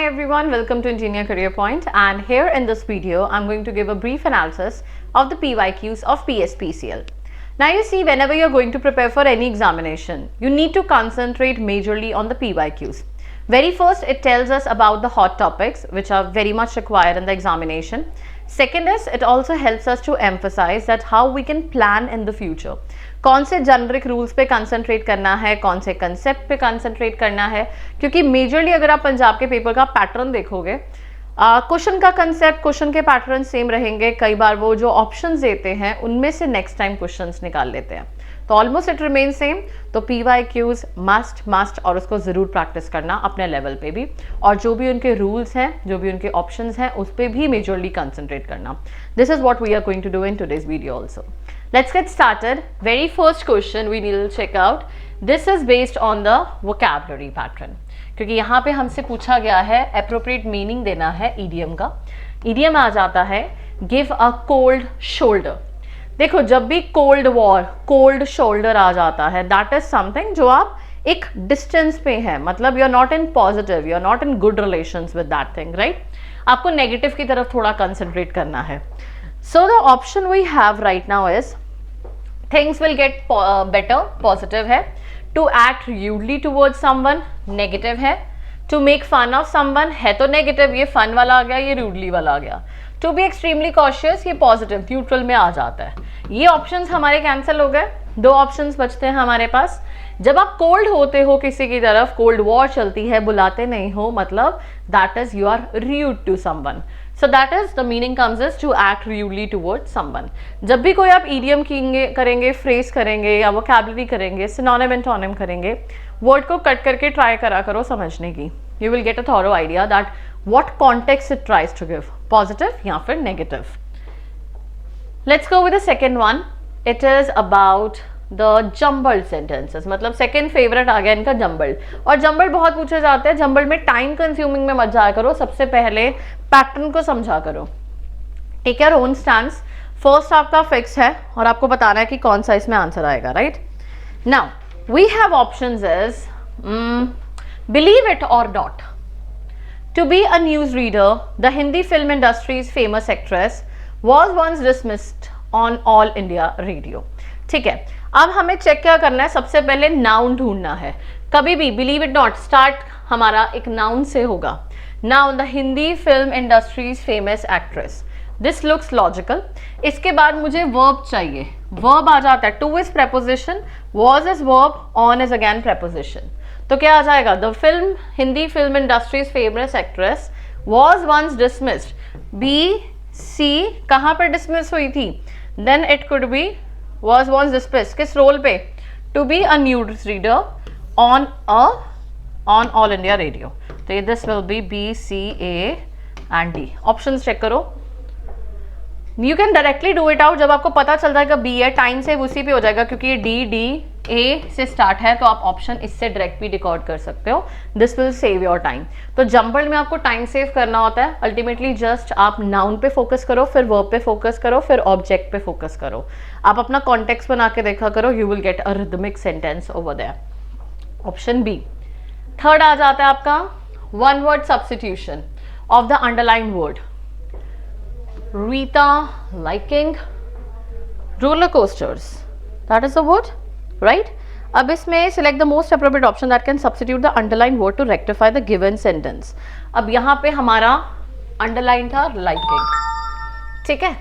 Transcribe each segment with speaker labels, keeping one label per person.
Speaker 1: everyone, welcome to Engineer Career Point, and here in this video I'm going to give a brief analysis of the PYQs of PSPCL. Now you see, whenever you're going to prepare for any examination, you need to concentrate majorly on the PYQs. Very first, it tells us about the hot topics which are very much required in the examination. Second is, it also helps us to emphasize that how we can plan in the future. कौन से generic rules पे concentrate करना है, कौन से concept पे concentrate करना है, क्योंकि मेजरली अगर आप पंजाब के पेपर का पैटर्न देखोगे, क्वेश्चन का कंसेप्ट, क्वेश्चन के पैटर्न सेम रहेंगे. कई बार वो जो ऑप्शंस देते हैं उनमें से नेक्स्ट टाइम क्वेश्चंस निकाल लेते हैं, तो ऑलमोस्ट इट रिमेन सेम. तो PYQs मस्ट और उसको ज़रूर प्रैक्टिस करना अपने लेवल पे भी, और जो भी उनके रूल्स हैं, जो भी उनके ऑप्शंस हैं, उस पर भी मेजरली कंसंट्रेट करना. This is what we are going to do in today's video also. Let's get started. Very first question we need to check out. This is based on the vocabulary pattern. क्योंकि यहाँ पे हमसे पूछा गया है appropriate meaning देना है idiom का. Idiom आ जाता है give a cold shoulder. देखो, जब भी cold war, cold shoulder आ जाता है, that is something जो आप एक distance पे है, मतलब you're not in positive, you're not in good relations with that thing, right? आपको negative की तरफ थोड़ा concentrate करना है. So the option we have right now is things will get better, positive है. To act rudely towards someone, negative है. To make fun of someone है तो negative, ये fun वाला आ गया, ये rudely वाला आ गया. To be extremely cautious, ये positive, neutral में आ जाता है. ये options हमारे cancel हो गए. दो options बचते हैं हमारे पास. जब आप cold होते हो किसी की तरफ, cold war चलती है, बुलाते नहीं हो, मतलब that is you are rude to someone. So that is the meaning comes is to act rudely towards someone. जब भी कोई आप idiom करेंगे, phrase करेंगे या vocabulary करेंगे, synonym antonym करेंगे, word को कट करके try करा करो समझने की. You will get a thorough idea that what context it tries to give, positive या फिर negative. Let's go with the second one. It is about the jumbled sentences. मतलब second favorite आ गया इनका jumbled. और jumbled बहुत पूछे जाते हैं. jumbled में time consuming में मत जाया करो, सबसे पहले पैटर्न को समझा करो. Take your own stance. First आपका फिक्स है और आपको बताना है कि कौन सा इसमें आंसर आएगा, right? Now we have options is believe it और not. To be a news reader, the Hindi film industries famous actress was once dismissed on All India Radio. ठीक है, अब हमें चेक क्या करना है? सबसे पहले नाउन ढूंढना है. कभी भी बिलीव इट नॉट स्टार्ट हमारा एक नाउन से होगा. Now the Hindi film industry's famous actress. This looks logical. इसके बाद मुझे verb चाहिए. Verb आ जाता है. To is preposition, was is verb, on is again preposition. तो क्या आ जाएगा? The Hindi film industry's famous actress was once dismissed. B, C कहाँ पर dismiss हुई थी? Then it could be was once dismissed. किस role पे? To be a news reader on All India Radio. तो ये this will be B, C, A and D. Options check करो. You can directly do it out. जब आपको पता चल जाएगा B है, टाइम सेव उसी पे हो जाएगा, क्योंकि ये D A से स्टार्ट है, तो आप ऑप्शन इससे डायरेक्ट भी रिकॉर्ड कर सकते हो. This will save your time. तो जंबल्ड में आपको टाइम सेव करना होता है. अल्टीमेटली जस्ट आप नाउन पे फोकस करो, फिर वर्ब पे फोकस करो, फिर ऑब्जेक्ट पे फोकस करो. आप अपना कॉन्टेक्स्ट बना के देखा करो. You will get a rhythmic sentence over there. Option B. Third आ जाता है आपका one word substitution of the underlined word. Rita liking roller coasters. That is the word, right? अब इसमें select the most appropriate option that can substitute the underlined word to rectify the given sentence. अब यहाँ पे हमारा underline था liking. ठीक है?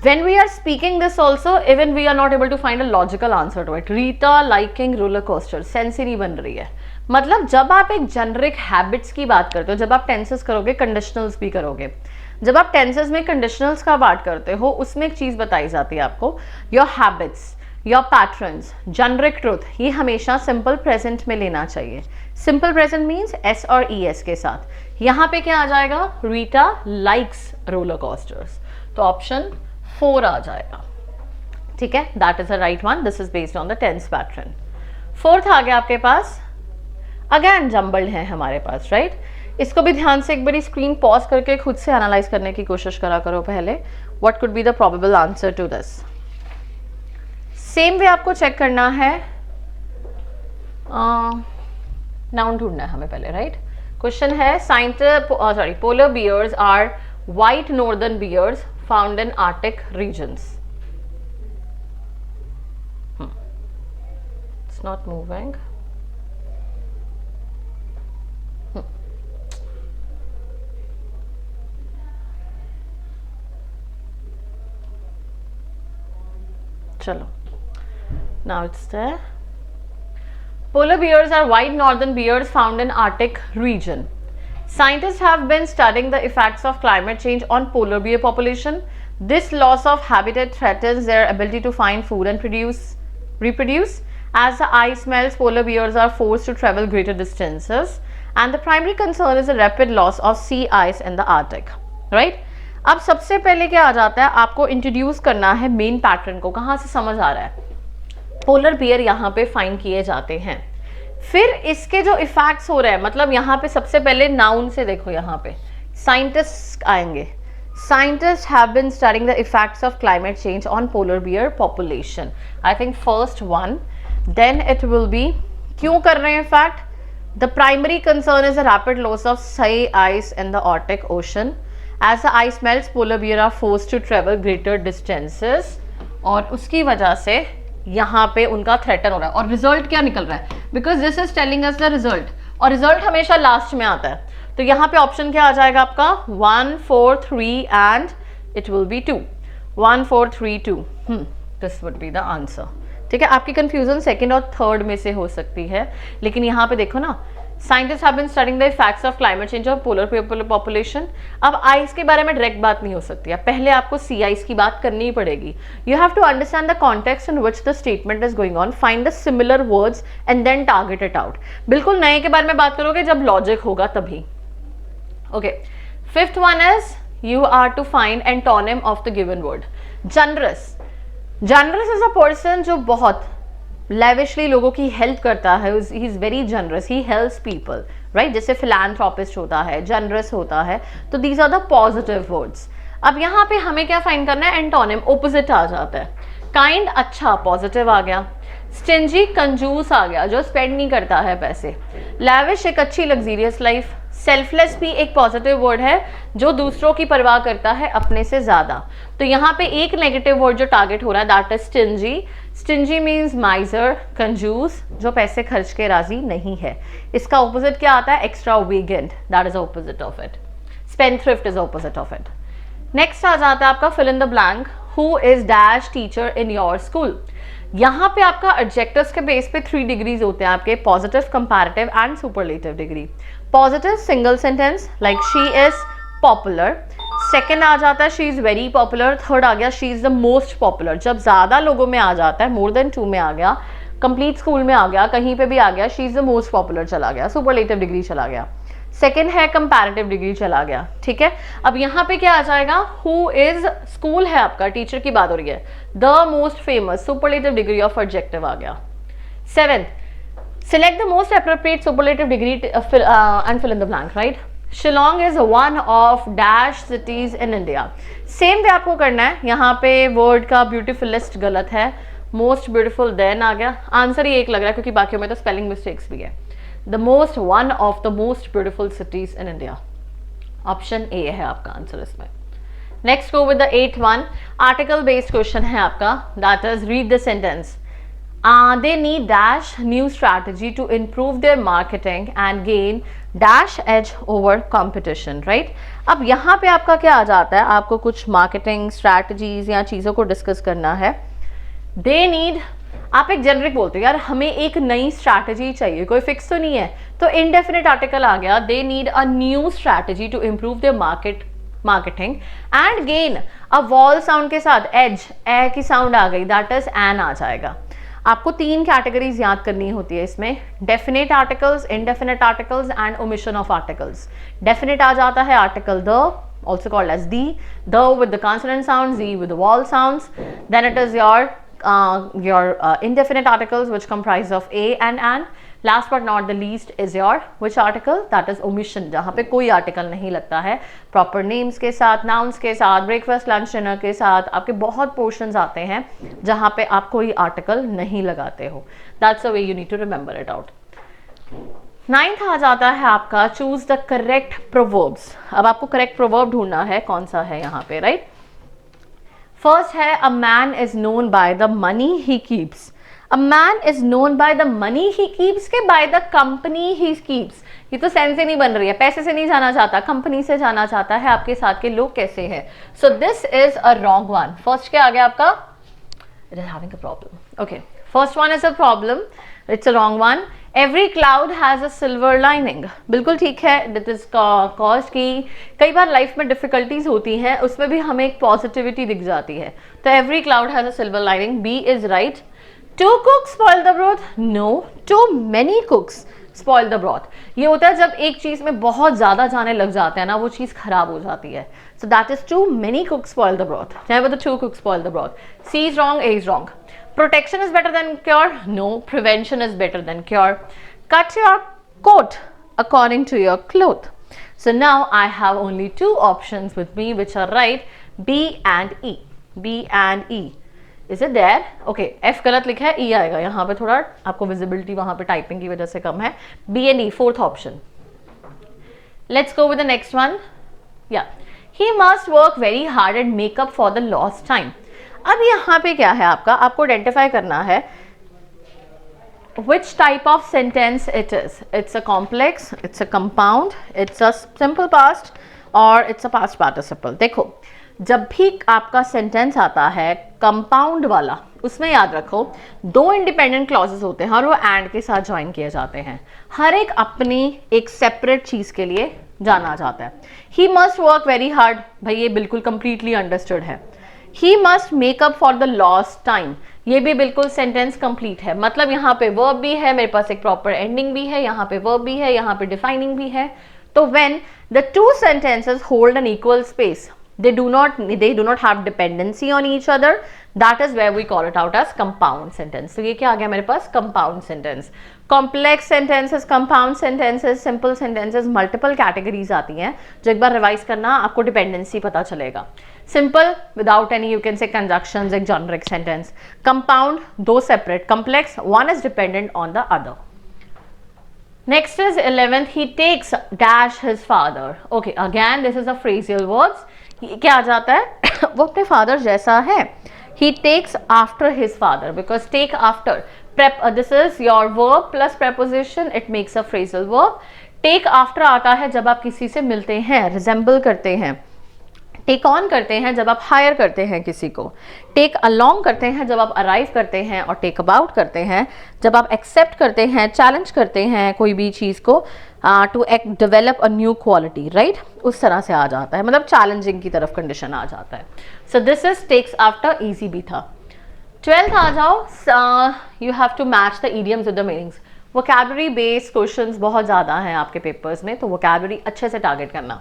Speaker 1: When we are speaking this also, even we are not able to find a logical answer to it. Rita liking roller coaster. Sense ही नहीं बन रही है. मतलब जब आप एक जेनरिक हैबिट्स की बात करते हो, जब आप टेंसेस करोगे, कंडीशनल्स भी करोगे. जब आप टेंसेस में कंडीशनल्स का बात करते हो, उसमें एक चीज बताई जाती है आपको. Your habits, your patterns, generic truth, ये हमेशा सिंपल प्रेजेंट में लेना चाहिए. सिंपल प्रेजेंट मीन्स S और ES के साथ. यहाँ पे क्या आ जाएगा? Rita likes roller coasters. तो ऑप्शन 4 आ जाएगा. ठीक है, that is the right one. This is based on the tense pattern. Fourth आ गया आपके पास. अगेन जंबल्ड है हमारे पास, राइट? इसको भी ध्यान से एक बारी स्क्रीन पॉज करके खुद से एनालाइज करने की कोशिश करा करो पहले. What could be the probable answer to this? Same way आपको चेक करना है. नाउन ढूंढना है हमें पहले, राइट? क्वेश्चन है polar bears are white northern bears found in Arctic regions. It's not moving. चलो, now it's there. Polar bears are white northern bears found in Arctic region. Scientists have been studying the effects of climate change on polar bear population. This loss of habitat threatens their ability to find food and reproduce. As the ice melts, polar bears are forced to travel greater distances, and the primary concern is the rapid loss of sea ice in the Arctic. Right? अब सबसे पहले क्या आ जाता है, आपको introduce करना है मेन पैटर्न को. कहाँ से समझ आ रहा है? पोलर बियर यहाँ पे फाइंड किए जाते हैं. फिर इसके जो इफेक्ट्स हो रहे हैं, मतलब यहाँ पे सबसे पहले नाउन से देखो, यहाँ पे साइंटिस्ट आएंगे. Scientists have been studying the effects of climate change on polar bear population. I think first one, then it will be क्यों कर रहे हैं effect. The primary concern is the rapid loss of sea ice in the Arctic ocean. As the ice melts, polar bear are forced to travel greater distances. और उसकी वजह से यहाँ पे उनका थ्रेटन हो रहा है. और रिजल्ट क्या निकल रहा है? Because this is telling us the result, और रिजल्ट हमेशा लास्ट में आता है. तो यहाँ पे ऑप्शन क्या आ जाएगा आपका? 1 4 3 and it will B 2. 1 4 3 2. This would be the answer. ठीक है, आपकी कंफ्यूजन सेकेंड और थर्ड में से हो सकती है, लेकिन यहाँ पे देखो ना, scientists have been studying the effects of climate change of polar population. अब आइस के बारे में डायरेक्ट बात नहीं हो सकती है, पहले आपको सी आइस की बात करनी ही पड़ेगी. You have to understand the context in which the statement is going on, find the similar words and then target it out. बिल्कुल नए के बारे में बात करोगे जब लॉजिक होगा तभी. Okay, fifth one is you are to find antonym of the given word. Generous. Generous is a person जो बहुत लेविशली लोगों की हेल्प करता है. He is very generous, he helps people, right. जैसे फिलैंथ्रोपिस्ट होता है, जनरस होता है. तो these are the positive words. अब यहाँ पे हमें क्या फाइंड करना है? एंटोनिम, ऑपोजिट आ जाता है. काइंड, अच्छा, पॉजिटिव आ गया. स्टिंजी, कंजूस आ गया, जो स्पेंड नहीं करता है पैसे. लैविश, एक अच्छी लग्जरियस लाइफ. सेल्फलेस भी एक पॉजिटिव वर्ड है, जो दूसरों की परवाह करता है अपने से ज्यादा. तो यहाँ पे एक नेगेटिव वर्ड जो टारगेट हो रहा है, that is stingy. Stingy means माइजर, कंजूस, जो पैसे खर्च के राजी नहीं है. इसका ऑपोजिट क्या आता है? Extravagant, that is opposite of it. Spendthrift is opposite of it. Next आ जाता है आपका fill in the blank. Who is dash teacher in your school. यहाँ पे आपका एडजेक्टिव्स के बेस पे 3 डिग्रीज होते हैं आपके, positive, comparative and superlative degree. Positive single sentence like she is popular. Second आ जाता है she is very popular. Third आ गया she is the most popular. जब ज्यादा लोगों में आ जाता है, मोर देन 2 में आ गया, कंप्लीट स्कूल में आ गया, कहीं पे भी आ गया, she is the most popular चला गया, सुपरलेटिव डिग्री चला गया. सेकेंड है कंपैरेटिव डिग्री चला गया. ठीक है, अब यहाँ पे क्या आ जाएगा? हु इज, स्कूल है आपका, टीचर की बात हो रही है. The most famous, superlative degree of adjective आ गया. Seventh, select the most appropriate superlative degree and fill in the blank, right? Shillong is one of dash cities in India. Same भी आपको करना है. यहाँ पे वर्ड का ब्यूटीफुलेस्ट गलत है, मोस्ट ब्यूटीफुल देन आ गया. आंसर ही एक लग रहा है क्योंकि बाकी में तो स्पेलिंग मिस्टेक्स भी है. The most, one of the most beautiful cities in India. Option A है आपका आंसर इसमें. Next go with the 8th one. Article based question है आपका, that is read the sentence. They need dash new strategy to improve their marketing and gain dash edge over competition, right? अब यहाँ पे आपका क्या आ जाता है? आपको कुछ मार्केटिंग स्ट्रैटेजीज या चीज़ों को डिस्कस करना है. They need, आप एक जेनरिक बोलते हो, यार हमें एक नई स्ट्रैटेजी चाहिए, कोई फिक्स तो नहीं है, तो इनडेफिनेट आर्टिकल आ गया. They need a new strategy to improve their marketing and gain, अब वॉल साउंड के साथ एज, ए की साउंड आ गई, दैट इज एन आ जाएगा. आपको 3 कैटेगरीज याद करनी होती है इसमें, definite articles, indefinite articles and omission of articles. Definite आ जाता है article the, also called as the with the consonant sounds, z with the vowel sounds. Then it is your indefinite articles which comprise of a and an. Last but not the least is your which article? That is omission, जहाँ पे कोई article नहीं लगता है. Proper names के साथ, nouns के साथ, ब्रेकफास्ट, लंच, डिनर के साथ आपके बहुत पोर्शंस आते हैं जहाँ पे आप कोई आर्टिकल नहीं लगाते हो. That's the way you need to remember it out. Ninth आ जाता है आपका चूज द करेक्ट प्रोवर्ब्स। अब आपको करेक्ट प्रोवर्ब ढूंढना है, कौन सा है यहाँ पे, राइट। फर्स्ट है a man is known by the money he keeps. A man is known by the money he keeps के by the company he keeps. ये तो सेंस ही नहीं बन रही है, पैसे से नहीं जाना चाहता, कंपनी से जाना चाहता है, आपके साथ के लोग कैसे हैं। सो this is a wrong one. First क्या आ गया आपका, it is having a problem. Okay, first one is a problem, it's a wrong one. Every cloud has a silver lining, बिल्कुल ठीक है। दिट इज कॉज की कई बार लाइफ में difficulties होती हैं, उसमें भी हमें एक पॉजिटिविटी दिख जाती है, तो every cloud has a silver lining, B is right. Two cooks spoil the broth, no, too many cooks spoil the broth. ये होता है जब एक चीज में बहुत ज्यादा जाने लग जाते हैं ना, वो चीज खराब हो जाती है। So that is too many cooks spoil the broth, never the two cooks spoil the broth. C is wrong, A is wrong. Protection is better than cure, no, prevention is better than cure. Cut your coat according to your cloth. So now I have only two options with me which are right, B and E. B and E. Is it there? Okay, F गलत लिखा है, E आएगा। यहाँ पे थोड़ा आपको visibility वहाँ पे टाइपिंग की वजह से कम है। B and E, fourth option. Let's go with the next one. Yeah, he must work very hard and make up for the lost time. अब यहाँ पे क्या है आपका, आपको आइडेंटिफाई करना है which type of sentence it is. It's a complex, it's a compound, it's a simple past or it's a past participle. देखो, जब भी आपका सेंटेंस आता है कंपाउंड वाला, उसमें याद रखो दो इंडिपेंडेंट क्लॉजेस होते हैं और वो एंड के साथ ज्वाइन किए जाते हैं। हर एक अपनी एक सेपरेट चीज के लिए जाना जाता है। He must work very hard, भाई ये बिल्कुल कंप्लीटली अंडरस्टूड है। He must make up for the lost time, ये भी बिल्कुल सेंटेंस कंप्लीट है। मतलब यहाँ पे वर्ब भी है, मेरे पास एक प्रॉपर एंडिंग भी है, यहाँ पे वर्ब भी है, यहाँ पे डिफाइनिंग भी है। तो when the two sentences hold an equal space, they do not have dependency on each other, that is where we call it out as compound sentence. तो ये क्या आ गया मेरे पास, compound sentence. Complex sentences, compound sentences, simple sentences, multiple categories आती हैं, जो एक बार revise करना आपको डिपेंडेंसी पता चलेगा। Simple without any, you can say conjunctions, एक generic sentence. Compound, दो separate. Complex, one is dependent on the other. Next is 11th, he takes dash his father. Okay, again this is a phrasal words. क्या आ जाता है वो अपने father जैसा है। He takes after his father because take after this is your verb plus preposition, it makes a phrasal verb. Take after आता है जब आप किसी से मिलते हैं, resemble करते हैं। टेक ऑन करते हैं जब आप हायर करते हैं किसी को। टेक अलोंग करते हैं जब आप अराइव करते हैं, और टेक अबाउट करते हैं जब आप एक्सेप्ट करते हैं, चैलेंज करते हैं कोई भी चीज़ को, to develop a new quality, right, उस तरह से आ जाता है, मतलब चैलेंजिंग की तरफ कंडीशन आ जाता है। So this is takes after, easy भी था। 12th आ जाओ, you have to match the idioms with the meanings. Vocabulary based questions बहुत ज़्यादा हैं आपके पेपर्स में, तो वोकैबुलरी अच्छे से टारगेट करना।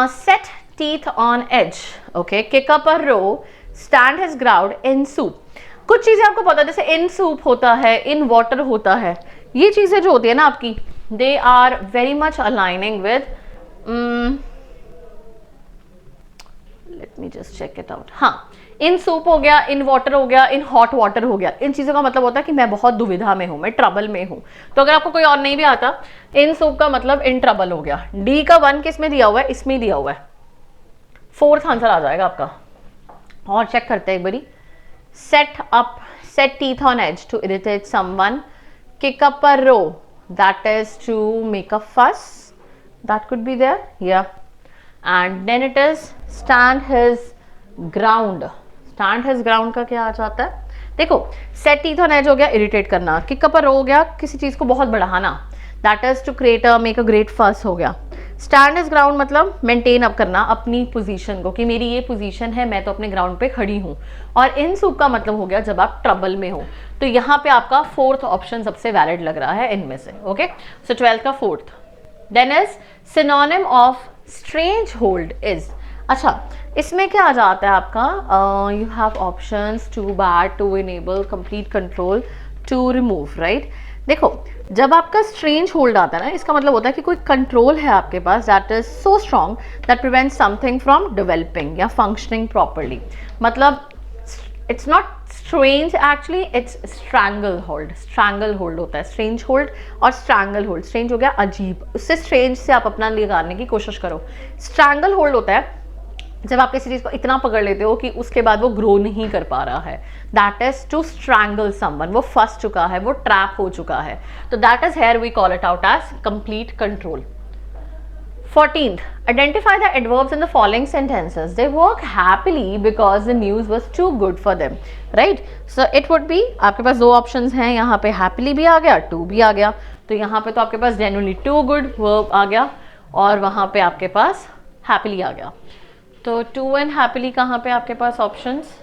Speaker 1: Set teeth on edge, okay, kick up a row, stand his ground in soup. कुछ चीजें आपको पता है, जैसे in soup होता है, in water होता है, ये चीजें जो होती है ना आपकी, they are very much aligning with let me just check it out. हाँ, in soup हो गया, in water हो गया, in hot water हो गया। इन चीज़ों का मतलब होता है कि मैं बहुत दुविधा में हूँ, मैं ट्रबल में हूँ। तो अगर आपको कोई और नहीं भी आता, in soup का मतलब in trouble हो गया। D का 1 किस में दिया हुआ है, इसमें दिया हुआ है। 4th आंसर आ जाएगा आपका। और चेक करते हैं एक बारी। set teeth on edge to irritate someone, kick up a row, that is to make a fuss, that could be there, yeah, and then it is stand his ground. stand his ground का क्या आ जाता है, देखो set teeth on edge हो गया irritate करना, kick up a row हो गया किसी चीज को बहुत बढ़ाना, that is to create a make a great fuss हो गया। स्टैंड इज ग्राउंड मतलब मेंटेन अप करना अपनी पोजीशन को, कि मेरी ये पोजीशन है, मैं तो अपने ग्राउंड पे खड़ी हूँ। और इन सूप का मतलब हो गया जब आप ट्रबल में हो। तो यहाँ पे आपका 4th ऑप्शन सबसे वैलिड लग रहा है इनमें से। ओके, सो 12th का 4th। Then is synonym of strange hold is, अच्छा इसमें क्या आ जाता है आपका, you have options to bad, to enable, complete control, to remove, right. देखो जब आपका स्ट्रेंज होल्ड आता है ना, इसका मतलब होता है कि कोई कंट्रोल है आपके पास that is so strong that prevents something from developing या फंक्शनिंग प्रॉपरली। मतलब it's not strange actually it's strangle hold, strangle hold होता है, स्ट्रेंज होल्ड और स्ट्रैंगल होल्ड। स्ट्रेंज हो गया अजीब, उससे स्ट्रेंज से आप अपना निकालने की कोशिश करो। स्ट्रैंगल होल्ड होता है जब आप किसी चीज को इतना पकड़ लेते हो कि उसके बाद वो ग्रो नहीं कर पा रहा है, that is to strangle someone, वो फंस चुका है, वो ट्रैप हो चुका है, तो that is here we call it out as complete control. 14th, identify the adverbs in the following sentences. They work happily because the news was too good for them. Right? So it would be, आपके पास दो options हैं, यहाँ पे happily भी आ गया, to भी आ गया, तो यहाँ पे तो आपके पास genuinely too good verb आ गया और वहाँ पे आपके पास happily आ गया। तो to and happily कहाँ पे आपके पास options,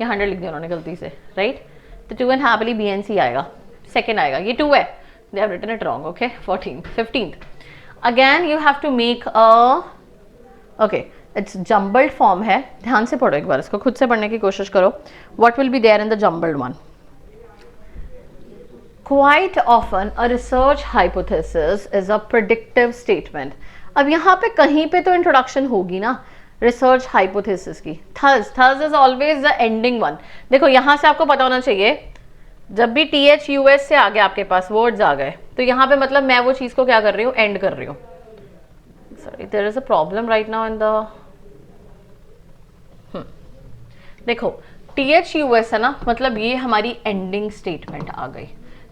Speaker 1: यहाँ 100 लिख दिया उन्होंने गलती से, right? तो to and happily BNC आएगा, second आएगा, ये to है, they have written it wrong, okay? 14th, 15th. Again you have to make a, okay, it's jumbled form है, ध्यान से पढ़ो एक बार इसको, खुद से पढ़ने की कोशिश करो। What will be there in the jumbled one? Quite often a research hypothesis is a predictive statement. अब यहाँ पे कहीं पे तो इंट्रोडक्शन होगी ना रिसर्च हाइपोथेसिस की। thus is always the ending one। देखो यहाँ से आपको पता होना चाहिए, जब भी THUS से आगे आपके पास वर्ड्स आ गए तो यहाँ पे मतलब मैं वो चीज को क्या कर रही हूँ, एंड कर रही हूँ। Sorry, there is a problem right now in the, देखो THUS है ना, मतलब ये हमारी एंडिंग स्टेटमेंट आ गई।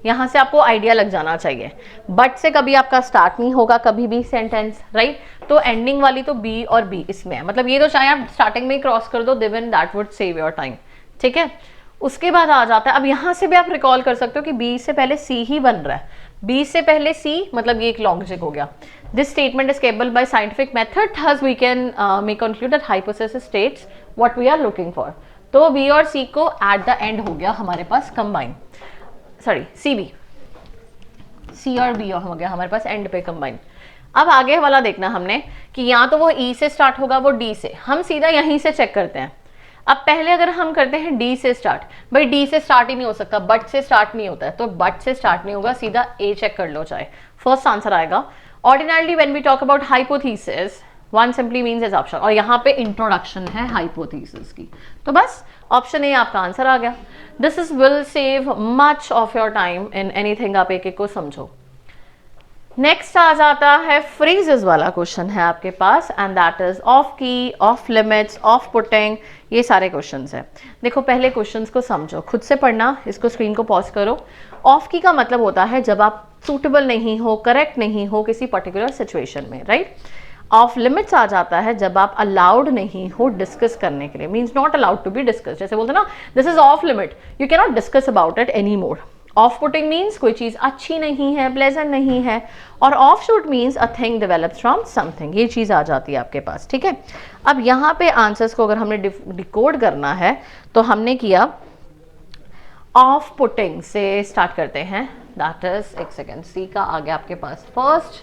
Speaker 1: यहाँ से आपको आइडिया लग जाना चाहिए, बट से कभी आपका स्टार्ट नहीं होगा कभी भी सेंटेंस, राइट? तो एंडिंग वाली तो बी और बी इसमें है, मतलब ये तो चाहे आप स्टार्टिंग में ही क्रॉस कर दो, then that would save your time, ठीक है? उसके बाद आ जाता है, अब यहाँ से भी आप रिकॉल कर सकते हो कि बी से पहले सी ही बन रहा है, बी से पहले सी, मतलब ये एक लॉन्जिक हो गया। This statement is capable by scientific method, thus we can may conclude that hypothesis states what we are looking for. तो बी और सी को एट द एंड हो गया हमारे पास combine, sorry C B, C और बी हो गया हमारे पास एंड पे कंबाइन। अब आगे वाला देखना हमने कि या तो वो ई से स्टार्ट होगा वो डी से, हम सीधा यहीं से चेक करते हैं। अब पहले अगर हम करते हैं डी से स्टार्ट, भाई डी से स्टार्ट ही नहीं हो सकता, बट से स्टार्ट नहीं होता है, तो बट से स्टार्ट नहीं होगा, सीधा ए चेक कर लो, चाहे फर्स्ट आंसर आएगा। Ordinarily when we talk about hypothesis, one simply means is option, और यहाँ पे इंट्रोडक्शन है हाइपोथेसिस की, तो बस ऑप्शन ए आपका आंसर आ गया। This is will save much of your time in anything, आप एक एक को समझो। नेक्स्ट आ जाता है फ्रेजेस वाला क्वेश्चन है आपके पास, एंड दैट इज ऑफ की, ऑफ लिमिट्स, ऑफ पुटिंग, ये सारे क्वेश्चंस हैं। देखो पहले क्वेश्चंस को समझो, खुद से पढ़ना, इसको स्क्रीन को पॉज करो। ऑफ की का मतलब होता है जब आप सूटेबल नहीं हो, करेक्ट नहीं हो किसी पर्टिकुलर सिचुएशन में, राइट? ऑफ लिमिट्स आ जाता है जब आप अलाउड नहीं हो डिस्कस करने के लिए, means not allowed to be discuss, जैसे बोलते ना this is off limit, you can not discuss about it any more. Off putting means कोई चीज अच्छी नहीं है, प्लेजेंट नहीं है, और off shoot means a thing develops from something, ये चीज आ जाती है आपके पास, ठीक है? अब यहाँ पे आंसर्स को अगर हमने डिकोड करना है तो हमने किया ऑफ पुटिंग से स्टार्ट करते हैं, दैट इज, एक सेकेंड, सी का आ गया आपके पास फर्स्ट,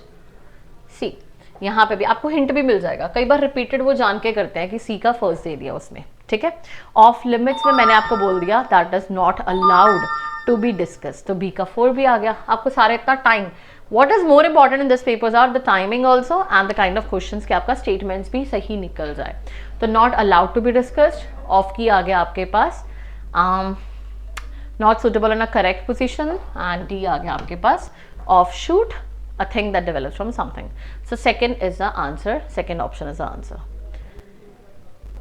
Speaker 1: सी, यहाँ पे भी आपको हिंट भी मिल जाएगा, कई बार रिपीटेड वो जान के करते हैं कि सी का फर्स्ट दे दिया उसमें, ठीक है? ऑफ लिमिट्स में मैंने आपको बोल दिया that is not allowed to be discuss, तो बी का 4 भी आ गया। आपको सारे इतना time, what is more important in this papers are the timing also and the kind of questions कि आपका स्टेटमेंट्स भी सही निकल जाए। तो not allowed to be discussed, of की आ गया आपके पास, not suitable in a correct position, and D आ गया आपके पास of shoot, a thing that develops from something. So second is the answer, second option is the answer.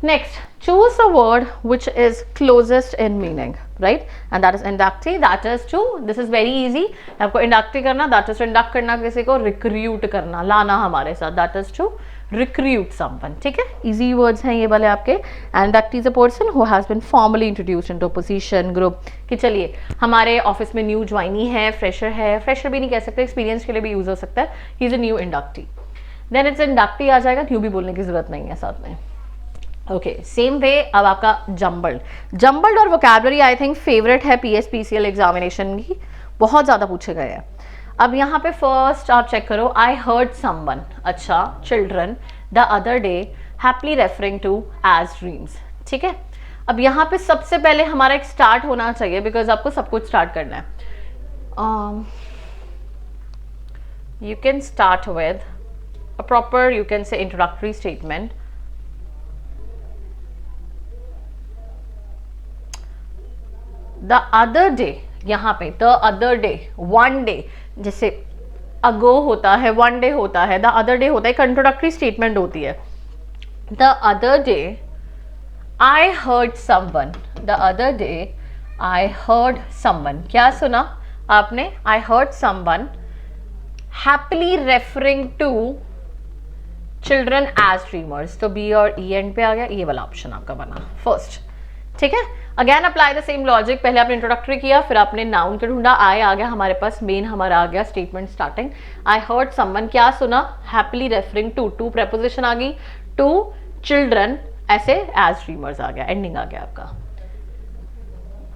Speaker 1: Next, choose the word which is closest in meaning, right? And that is inductee, that is to, this is very easy, आपको inductee करना, that is to induct करना किसी को, recruit करना, लाना हमारे साथ, that is to recruit someone, ठीक है? easy words हैं ये वाले आपके। inductee is a person who has been formally introduced into a position group, कि चलिए हमारे ऑफिस में न्यू ज्वाइनी है, फ्रेशर है, फ्रेशर भी नहीं कह सकते, एक्सपीरियंस के लिए भी यूज हो सकता है, he is a new inductee, then it's inductee आ जाएगा, न्यू भी बोलने की जरूरत नहीं है साथ में। ओके, सेम वे अब आपका जम्बल्ड और वोकैबुलरी आई थिंक फेवरेट है PSPCL एग्जामिनेशन की, बहुत ज़्यादा पूछे गए हैं। अब यहाँ पे फर्स्ट आप चेक करो, आई हर्ड समवन, अच्छा, children the other day happily referring to as dreams, ठीक है? अब यहाँ पे सबसे पहले हमारा एक स्टार्ट होना चाहिए, बिकॉज आपको सब कुछ स्टार्ट करना है। You can start with a proper, you can say introductory statement, the other day, यहाँ पे the other day, one day, जैसे अगो होता है, वन डे होता है, द अदर डे होता है, एक इंट्रोडक्टरी स्टेटमेंट होती है. The other day I heard someone, the other day I heard someone, क्या सुना आपने? I heard someone happily referring to children as dreamers. तो बी और ई एंड पे आ गया, ये वाला ऑप्शन आपका बना फर्स्ट. ठीक है, again apply the same logic. पहले आपने इंट्रोडक्टरी किया, फिर आपने नाउन के ढूंढा, आई आ गया हमारे पास, मेन हमारा आ गया statement starting. I heard someone, क्या सुना? Happily referring to, to preposition आ गई, टू चिल्ड्रन ऐसे एज ड्रीमर्स आ गया, एंडिंग आ गया आपका.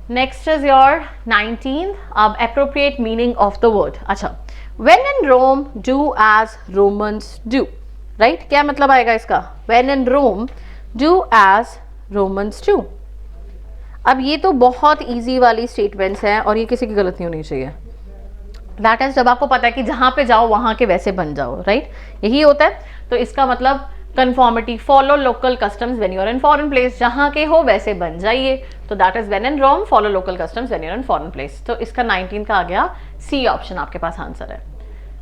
Speaker 1: Next is your 19. अब appropriate meaning of the word. अच्छा, when in Rome do as Romans do, right? क्या मतलब आएगा इसका? When in Rome do as Romans do. अब ये तो बहुत इजी वाली स्टेटमेंट्स हैं और ये किसी की गलती होनी चाहिए. दैट इज जब आपको पता है कि जहां पे जाओ वहां के वैसे बन जाओ, राइट? यही होता है. तो इसका मतलब conformity, follow local customs when you are in foreign place, जहां के हो वैसे बन जाइए. तो that is when in Rome follow local customs when you are in foreign place. तो इसका 19 का आ गया सी ऑप्शन, आपके पास आंसर है.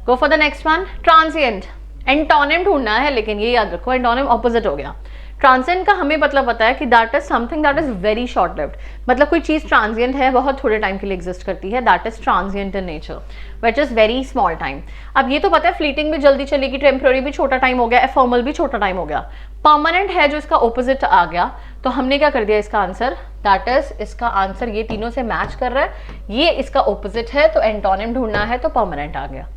Speaker 1: Go for the next one. Transient, antonym ढूंढना है, लेकिन ये याद रखो एंटोनिम ऑपोजिट हो गया. ट्रांसिएंट का हमें मतलब पता है कि that is something that is very short lived, मतलब कोई चीज ट्रांसिएंट है, बहुत थोड़े टाइम के लिए एग्जिस्ट करती है, that is transient in nature, which is very small time. अब ये तो पता है फ्लीटिंग भी जल्दी चलेगी, टेम्पररी भी छोटा टाइम हो गया, एफर्मल भी छोटा टाइम हो गया. परमानेंट है जो इसका ऑपोजिट आ गया, तो हमने क्या कर दिया इसका आंसर, दैट इज इसका आंसर ये तीनों से मैच कर रहा है, ये इसका ऑपोजिट है, तो एंटोनिम ढूंढना है तो परमानेंट आ गया.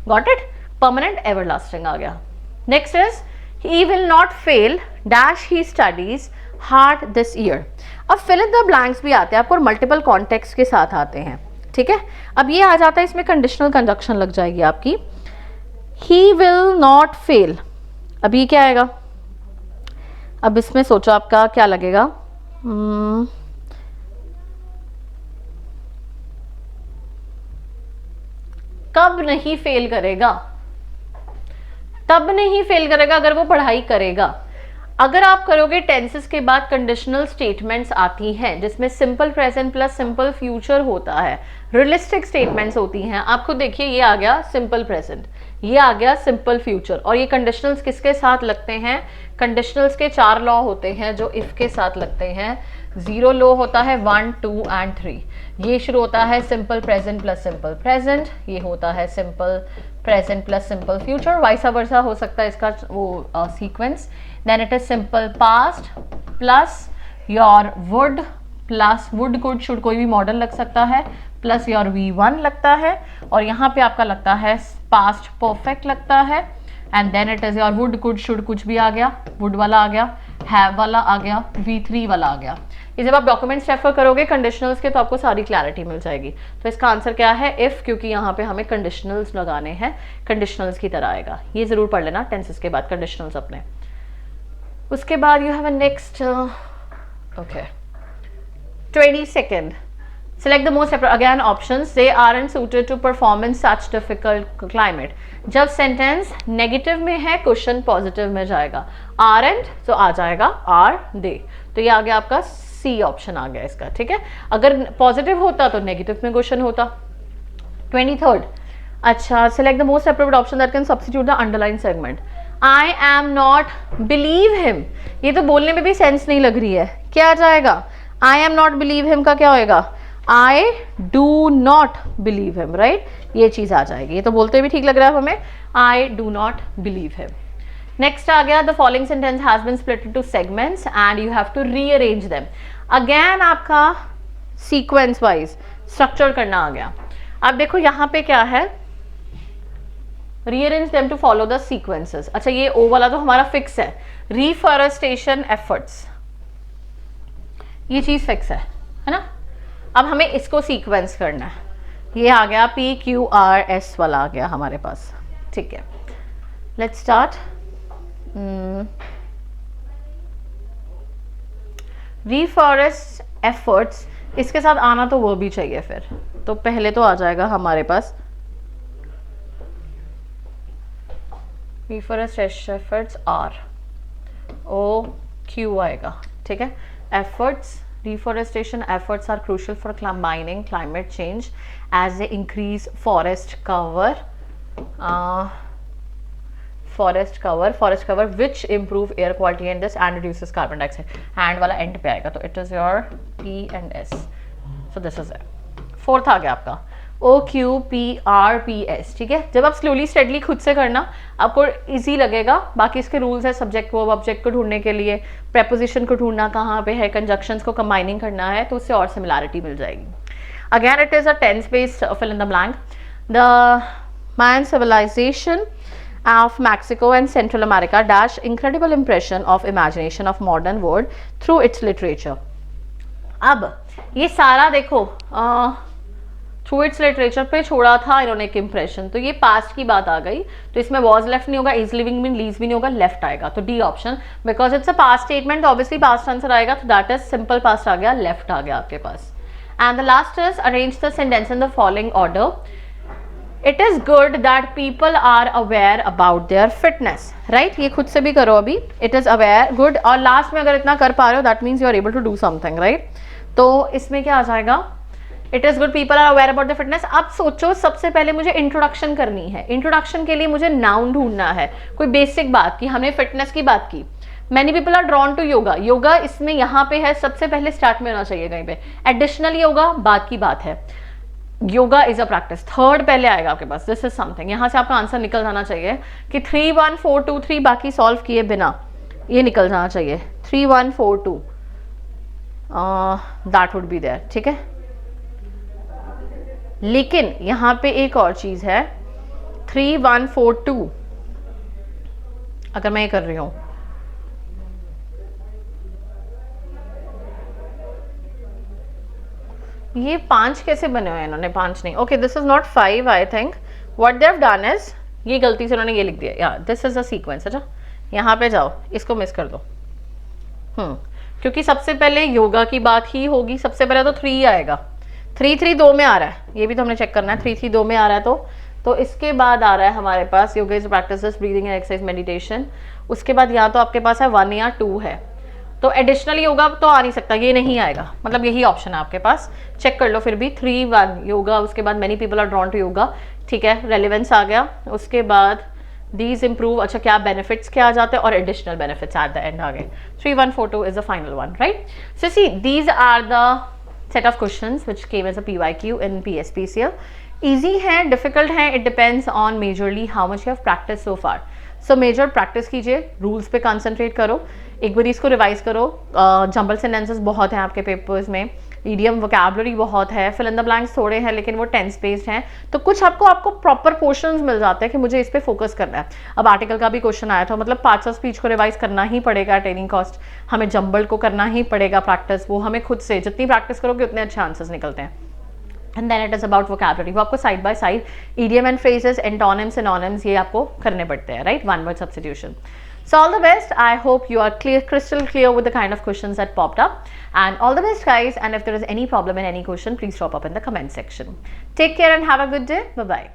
Speaker 1: Got it? परमानेंट एवरलास्टिंग आ गया. Next is he will not fail dash he studies hard this year. अब fill in the blanks भी आते हैं आपको और मल्टीपल कॉन्टेक्स्ट के साथ आते हैं. ठीक है, अब ये आ जाता है, इसमें कंडीशनल कंजंक्शन लग जाएगी आपकी. he will not fail, अब ये क्या आएगा? अब इसमें सोचो आपका क्या लगेगा. कब नहीं फेल करेगा? तब नहीं फेल करेगा अगर वो पढ़ाई करेगा. अगर आप करोगे टेंसेस के बाद कंडीशनल स्टेटमेंट्स आती हैं जिसमें simple present plus simple future होता है, रियलिस्टिक स्टेटमेंट्स होती हैं. आपको देखिए ये आ गया सिंपल प्रेजेंट, ये आ गया सिंपल फ्यूचर, और ये कंडीशनल्स किसके साथ लगते हैं? कंडीशनल्स के 4 लॉ होते हैं जो इफ के साथ लगते हैं. 0 लॉ होता है 1, 2 एंड 3. ये शुरू होता है simple present plus simple present, ये होता है simple present plus simple future, vice versa हो सकता है इसका वो sequence. Then it is simple past plus your would plus would could should कोई भी मॉडल लग सकता है, प्लस योर V1 लगता है, और यहाँ पे आपका लगता है पास्ट परफेक्ट लगता है. And then it is your would could should कुछ भी आ गया, वुड वाला आ गया, हैव वाला आ गया, V3 वाला आ गया. ये जब आप डॉक्यूमेंट्स रेफर करोगे कंडीशनल्स के तो आपको सारी क्लैरिटी मिल जाएगी. तो इसका आंसर क्या है? इफ, क्योंकि यहाँ पे हमें कंडीशनल्स लगाने हैं, कंडीशनल्स की तरह आएगा. ये जरूर पढ़ लेना टेंसेस के बाद कंडीशनल्स अपने. उसके बाद you have a next, okay 22nd. Select the most again options. They aren't suited to perform in such difficult climate. जब सेंटेंस नेगेटिव में है, क्वेश्चन पॉजिटिव में जाएगा. aren't तो आ जाएगा are they. तो ये आ गया आपका सी ऑप्शन आ गया इसका. ठीक है, अगर पॉजिटिव होता तो नेगेटिव में क्वेश्चन होता. 23rd. अच्छा, select the most appropriate option that can substitute the underline segment. I am not believe him. ये तो बोलने में भी सेंस नहीं लग रही है. क्या आ जाएगा? I am not believe him का क्या होएगा? I do not believe him, right? ये चीज आ जाएगी. ये तो बोलते भी ठीक लग रहा है हमें. I do not believe him. Next आ गया, the following sentence has been split into segments and you have to rearrange them. Again आपका sequence wise structure करना आ गया. अब देखो यहाँ पे क्या है, rearrange them to follow the sequences. अच्छा, ये O वाला तो हमारा फिक्स है. Reforestation efforts, ये चीज फिक्स है ना. अब हमें इसको सीक्वेंस करना है. ये आ गया PQRS वाला आ गया हमारे पास. ठीक है, लेट्स स्टार्ट. रीफॉरेस्ट एफर्ट्स, इसके साथ आना तो वो भी चाहिए फिर. तो पहले तो आ जाएगा हमारे पास रीफॉरेस्ट एफर्ट्स R O Q आएगा. ठीक है, efforts Deforestation efforts are crucial for combining climate change as they increase forest cover. Forest cover which improve air quality and this and reduces carbon dioxide. And वाला end पे आएगा, तो it is your P and S. So this is it. Fourth आ गया आपका OQPRPS, ठीक है। जब आप स्लोली स्टेडली खुद से करना आपको इजी लगेगा। बाकी इसके रूल्स है, सब्जेक्ट वर्ब ऑब्जेक्ट को ढूंढने के लिए, प्रेपोजिशन को ढूंढना कहाँ पे है, कंजक्शंस को कंबाइनिंग करना है, तो उससे और सिमिलैरिटी मिल जाएगी। Again it is a tense based fill in the blank. The Mayan civilization of Mexico and Central America dash incredible impression of imagination of modern world through its literature. अब ये सारा देखो थ्रू इट्स लिटरेचर पे छोड़ा था इन्होंने एक impression, तो ये पास्ट की बात आ गई, तो इसमें वॉज लेफ्ट नहीं होगा, इज लिविंग भी लीज भी नहीं होगा, लेफ्ट आएगा, तो D option, because it's a past statement, obviously past answer आएगा, तो दैट इज सिंपल पास्ट आ गया, लेफ्ट आ गया आपके पास। And the last is arrange the sentence in the following order. It is good that people are aware about their fitness, right, ये खुद से भी करो अभी, इट इज अवेयर गुड, और लास्ट में अगर इतना कर पा रहे हो that means you are able to do something, right. तो इसमें क्या आ जाएगा, it is good people are aware about the fitness. अब सोचो सबसे पहले मुझे इंट्रोडक्शन करनी है, इंट्रोडक्शन के लिए मुझे नाउन ढूंढना है, कोई बेसिक बात की, हमने फिटनेस की बात की, many people are drawn to yoga, yoga इसमें यहाँ पे है, सबसे पहले स्टार्ट में होना चाहिए कहीं पे, एडिशनल योगा बाद की बात है, yoga is a practice, third पहले आएगा आपके पास, दिस इज समथिंग, यहां से आपका आंसर निकल जाना चाहिए कि 3 1 4 2 3 बाकी सॉल्व किए बिना ये निकल जाना चाहिए, 3 1 4 2 दैट वुड बी देयर, ठीक है। लेकिन यहां पे एक और चीज है, 3 1 4 2 अगर मैं ये कर रही हूं, ये 5 कैसे बने हुए हैं इन्होंने, 5 नहीं, okay this is not 5, I think what they have done is, ये गलती से उन्होंने ये लिख दिया, या दिस इज अ सीक्वेंस, अच्छा यहाँ पे जाओ, इसको मिस कर दो, क्योंकि सबसे पहले योगा की बात ही होगी, सबसे पहले तो 3 आएगा, 3 3 2 में आ रहा है, ये भी तो हमने चेक करना है, 3 3 2 में आ रहा है, तो इसके बाद आ रहा है हमारे पास yoga is practices breathing and exercise meditation, उसके बाद या तो आपके पास है 1 या 2 है, तो एडिशनल योगा तो आ नहीं सकता, ये नहीं आएगा, मतलब यही ऑप्शन है आपके पास, चेक कर लो फिर भी, 3 1 योगा, उसके बाद many people are drawn to yoga, ठीक है, रेलिवेंस आ गया, उसके बाद दीज इम्प्रूव, अच्छा क्या बेनिफिट्स क्या आ जाते हैं, और additional benefits at the end आ गए, 3 1 4 2 is the final one, right. So see these are the set of questions which came as a PYQ in PSPCL। Easy है, डिफिकल्ट है, it depends on majorly how much you have practice so far. So major practice कीजिए, rules पे concentrate करो, एक बार इसको revise करो, jumble sentences बहुत हैं आपके पेपर्स में, ईडियम वोकैबुलरी बहुत है, फिल इन द ब्लैंक्स थोड़े हैं लेकिन वो टेंस बेस्ड हैं, तो कुछ आपको प्रॉपर पोर्शंस मिल जाते हैं कि मुझे इस पे फोकस करना है। अब आर्टिकल का भी क्वेश्चन आया था, मतलब पार्ट्स ऑफ स्पीच को रिवाइज करना ही पड़ेगा एट एनी कॉस्ट, हमें जंबल को करना ही पड़ेगा प्रैक्टिस, वो हमें खुद से जितनी प्रैक्टिस करोगे उतने अच्छे आंसर्स निकलते हैं। And then it is about vocabulary, वो आपको side by side idiom and phrases, antonyms, synonyms, ये आपको करने पड़ते हैं, right, one word substitution. So all the best. I hope you are crystal clear with the kind of questions that popped up, and all the best guys, and if there is any problem in any question, please drop up in the comment section. Take care and have a good day. Bye bye.